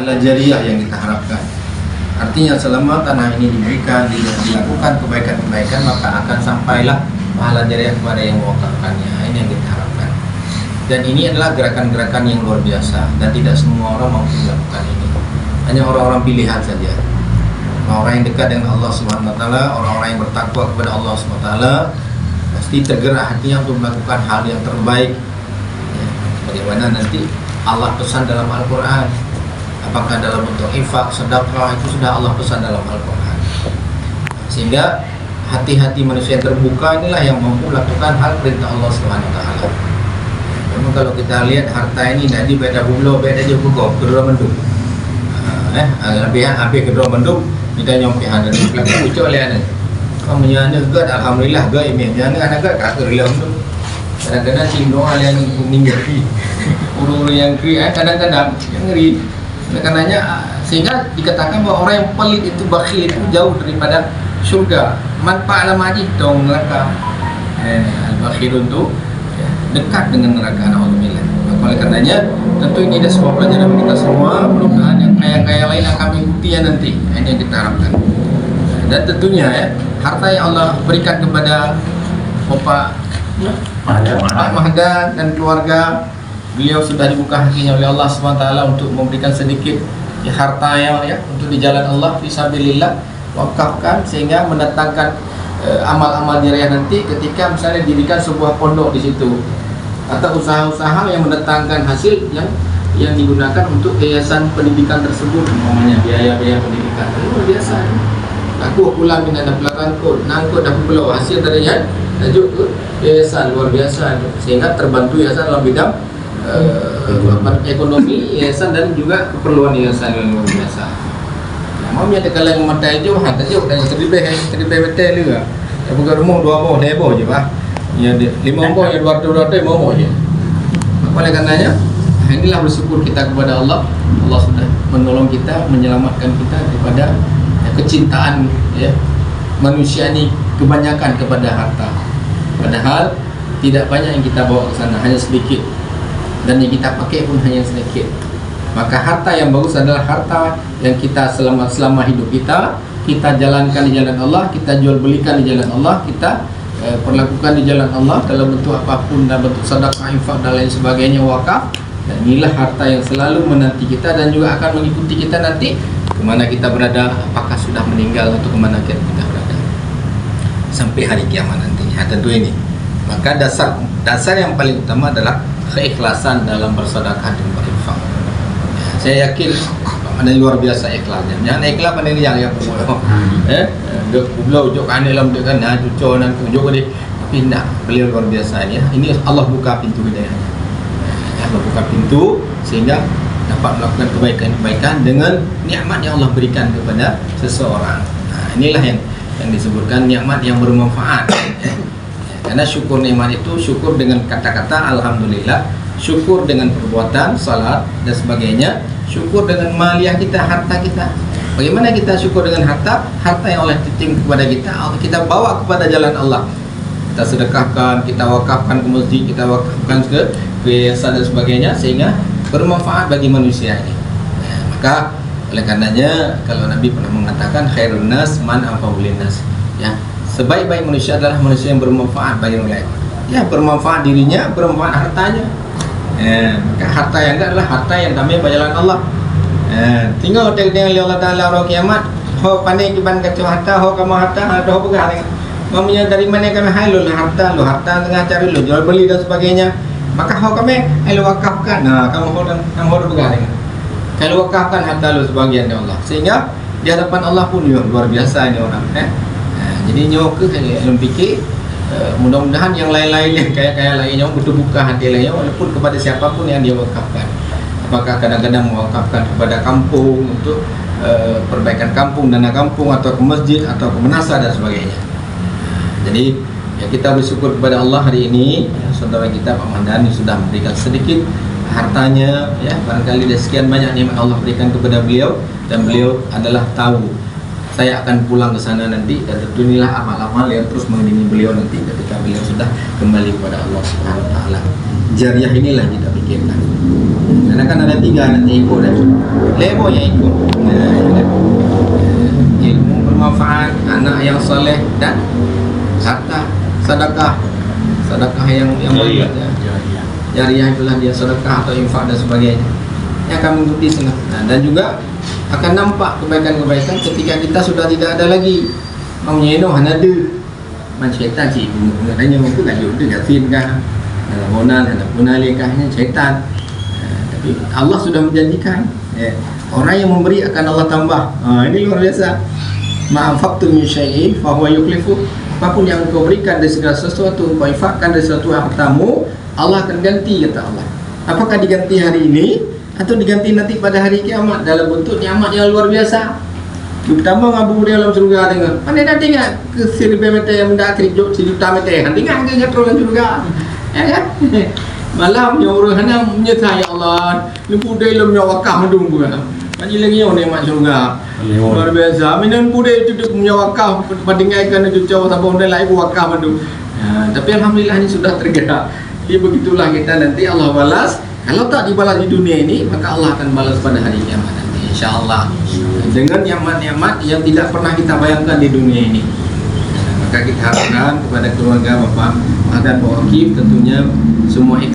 pahala jariah yang kita harapkan. Artinya selama tanah ini diberikan, dilakukan kebaikan-kebaikan, maka akan sampailah pahala jariah kepada yang mewakafkannya. Ini yang kita harapkan. Dan ini adalah gerakan-gerakan yang luar biasa dan tidak semua orang mampu melakukan ini. Hanya orang-orang pilihan saja. Orang yang dekat dengan Allah Subhanahu wa taala, orang-orang yang bertakwa kepada Allah Subhanahu wa taala pasti tergerak hatinya untuk melakukan hal yang terbaik. Ya, bagaimana nanti Allah pesan dalam Al-Qur'an. Apakah dalam bentuk infak, sedekah, itu sudah Allah pesan dalam Al-Qur'an. Sehingga hati-hati manusia yang terbuka inilah yang mampu melakukan hal perintah Allah Subhanahu wa taala. Memang kalau kita lihat harta ini tadi beda bulo, beda je bugo, kedua mendung. Lebihan habis kedua mendung, kita nyompi ada pelakon ucap lihat ni. Kamu nyana gad alhamdulillah gad ini nyana anak gad kat kerja mendung. Kadang-kadang cindo alian meninggal pi. Uru-uru yang kri kadang-kadang yang ngeri. Karenanya sehingga dikatakan bahwa orang yang pelit itu bakhil itu jauh daripada syurga. Manfaat lama haji dong neraka. Al-bakhilun tu dekat dengan neraka. Alhamdulillah. Oleh karenanya tentu ini ada sebuah pelajaran bagi kita semua. Mudah-mudahan yang kaya-kaya lain akan mengikutinya nanti. Ini yang kita harapkan. Dan tentunya ya, harta yang Allah berikan kepada Bapak Mahdan dan keluarga, beliau sudah dibuka hatinya oleh Allah SWT untuk memberikan sedikit harta yang untuk di jalan Allah fisabilillah, wakafkan sehingga mendatangkan amal-amal jariah nanti ketika misalnya didirikan sebuah pondok di situ atau usaha-usaha yang mendatangkan hasil yang digunakan untuk yayasan pendidikan tersebut, umpamanya biaya-biaya pendidikan. Luar biasa. Aku pulang dengan pelakon kod, nangkut aku belum hasil dari yang tajuk ke yayasan, luar biasa. Sehingga terbantu yayasan dalam bidang ekonomi yayasan dan juga keperluan yayasan yang luar biasa. Mau ada kalau mata hijau, hantar je dan terlebih betul juga. Tapi kalau rumah 2 bawah, lebo je bah. Ya 5 bawah, ya 200 mau je. Oleh karenanya inilah bersyukur kita kepada Allah. Allah sudah menolong kita, menyelamatkan kita daripada kecintaan manusia ini kebanyakan kepada harta. Padahal tidak banyak yang kita bawa ke sana, hanya sedikit. Dan yang kita pakai pun hanya sedikit. Maka harta yang bagus adalah harta yang kita selama hidup kita jalankan di jalan Allah, kita jual belikan di jalan Allah, kita perlakukan di jalan Allah dalam bentuk apapun, dalam bentuk sedekah, infak dan lain sebagainya, wakaf. Dan inilah harta yang selalu menanti kita dan juga akan mengikuti kita nanti kemana kita berada, apakah sudah meninggal atau kemana kita berada sampai hari kiamat nanti. Tentu ini. Maka dasar yang paling utama adalah keikhlasan dalam bersedekah dan berinfak. Saya yakin ada luar biasa ikhlasnya. Jangan ikhlas pada yang pulau jok ane lam dekan cuco nan jok dia pindah. Beliau luar biasa ya. Ini Allah buka pintu hidayah. Allah buka pintu sehingga dapat melakukan kebaikan-kebaikan dengan nikmat yang Allah berikan kepada seseorang. Inilah yang disebutkan nikmat yang bermanfaat. Karena syukur nikmat itu syukur dengan kata-kata alhamdulillah, syukur dengan perbuatan salat dan sebagainya, syukur dengan maliyah kita, harta kita. Bagaimana kita syukur dengan harta yang Allah titipkan kepada kita bawa kepada jalan Allah. Kita sedekahkan, kita wakafkan ke masjid, kita wakafkan ke yayasan dan sebagainya sehingga bermanfaat bagi manusia ini. Maka oleh karenanya kalau Nabi pernah mengatakan khairun nas man anfa'u linnas. Ya, sebaik-baik manusia adalah manusia yang bermanfaat bagi orang lain. Ya, bermanfaat dirinya, bermanfaat hartanya. Maka harta yang enggak adalah harta yang damai bagi jalan Allah. Tinggal dengan Allah Taala orang kiamat, ho pandai kiban kacau harta, ho kamu harta, ho pegang. Mamanya dari mana kami halul harta tengah cari lu jual beli dan sebagainya. Maka ho kami lu wakafkan. Nah, kamu pegang. Kalau wakafkan harta lu sebagian ya Allah. Sehingga di hadapan Allah pun luar biasa ini orang. Jadi nyawa ke dalam fikir mudah-mudahan yang lain-lain yang kaya-kaya lainnya betul buka hati lainnya walaupun kepada siapapun yang dia wakafkan. Apakah kadang-kadang mewakafkan kepada kampung untuk perbaikan kampung, dana kampung atau ke masjid atau ke menasa dan sebagainya. Jadi ya kita bersyukur kepada Allah hari ini saudara kita Pak Mahdan sudah memberikan sedikit hartanya barangkali ada sekian banyak nikmat Allah berikan kepada beliau dan beliau adalah tahu saya akan pulang ke sana nanti, dan tentu inilah amal-amal yang terus mengiringi beliau nanti ketika beliau sudah kembali kepada Allah Subhanahu Wa Taala. Jariah inilah kita pikirkan. Karena kan ada 3 anak ego dan lebo yang ikut. Ilmu bermanfaat, anak yang soleh, dan harta sedekah. Sedekah yang Jariah. Jariah itulah dia, sedekah atau infak dan sebagainya. Yang akan mengikuti setengah. Nah, dan juga akan nampak kebaikan-kebaikan ketika kita sudah tidak ada lagi. Maunya itu hanya ada. Syaitan sih, maknanya itu kan juga gasin kah, monal, monalekahnya syaitan. Tapi Allah sudah menjanjikan, orang yang memberi akan Allah tambah. Ini luar biasa. Ma'anfaqtum min syai'in fa huwa yukhlifu. Apapun yang kau berikan dari segala sesuatu, kau infakkan dari sesuatu hartamu, Allah akan ganti, kata Allah. Apakah diganti hari ini atau diganti nanti pada hari kiamat dalam bentuk nikmat yang luar biasa? Pertama ngabu di dalam surga tengah. Mana dah tengok ke seribu meter yang dah kerja sejuta meter. Tengok ke dalam surga. Ya kan? Malam nyuruh hana menyesal ya Allah. Ni budai lam nyawakah mendung bukan. Lagi lagi orang nikmat surga. Luar biasa. Minan budai itu menyawakah bandingkan itu jauh sampai orang lain wakah mendung. Tapi alhamdulillah ini sudah tergerak. Jadi begitulah kita nanti Allah balas. Kalau tak dibalas di dunia ini, maka Allah akan balas pada hari kiamat nanti, insyaAllah. Dengan nikmat-nikmat yang tidak pernah kita bayangkan di dunia ini. Maka kita harapkan kepada keluarga Bapak dan Pak Wakif tentunya semua